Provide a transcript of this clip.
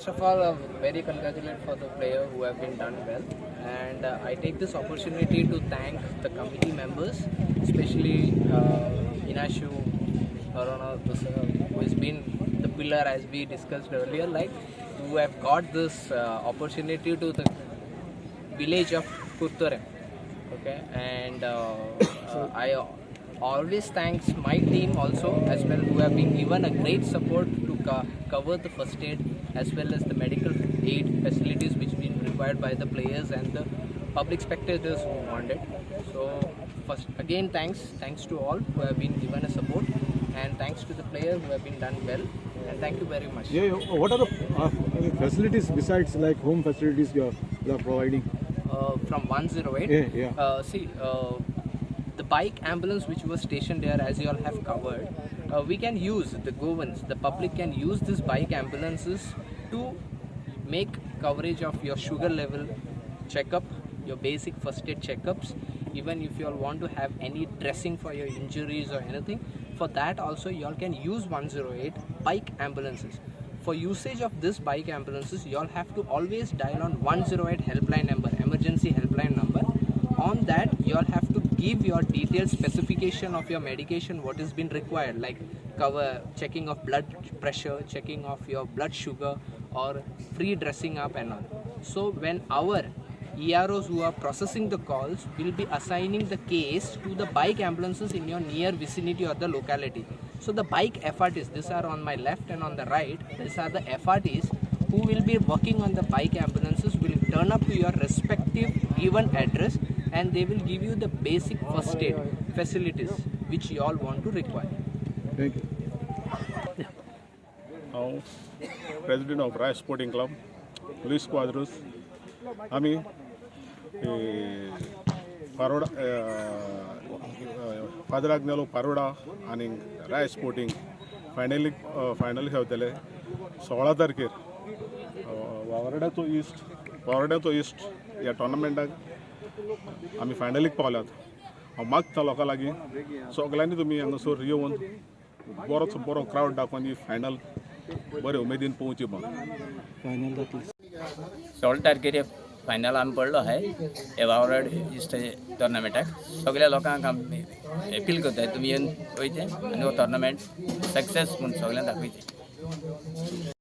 first of all, very congratulate for the player who have been done well, and I take this opportunity to thank the committee members, especially Inashu Arona, who has been the pillar as we discussed earlier, like who have got this opportunity to the village of Kurtore. Okay, and I always thanks my team also as well, who have been given a great support to cover the first aid as well as the medical aid facilities which been required by the players and the public spectators who wanted. So first again, thanks to all who have been given a support, and thanks to the players who have been done well, and thank you very much. Yeah, what are the facilities besides like home facilities you are providing? From 108. See, the bike ambulance which was stationed there, as you all have covered, we can use the Govans, the public can use these bike ambulances to make coverage of your sugar level checkup, your basic first aid checkups, even if you all want to have any dressing for your injuries or anything. For that also you all can use 108 bike ambulances. For usage of this bike ambulances, you all have to always dial on 108 helpline number, emergency helpline number. On that, you all have to give your detailed specification of your medication, what has been required, like cover checking of blood pressure, checking of your blood sugar, or free dressing up and all. So when our EROs who are processing the calls will be assigning the case to the bike ambulances in your near vicinity or the locality. So the bike FRTs, these are on my left and on the right, these are the FRTs who will be working on the bike ambulances, will turn up to your respective given address, and they will give you the basic first aid facilities which you all want to require. Thank you. हांव president of Rai sporting club Luis Quadros. आमी पारोडा father Agnelo Paroda आनी राय sporting final खेळटले 16 तारखेर वावर्ड्याचो east ह्या टोर्नामेंटाक आमी फायनलीक पावल्यात. हांव मागता लोकां लागीं सगल्यांनी तुमी हांगासर येवन बरो क्रावड दाखोवन ही फायनल बरे उमेदीन पोवची म्हणून. 16 तारखेर फायनल आमी पडलो आहाय हे वावराड इस्ट टोर्नामेंटाक. सगळ्या लोकांक आमी अपील करताय तुमी येवन पळयचे आनी हो टोर्नामेंट सक्सेस म्हणून सगळ्यांक दाखयचे.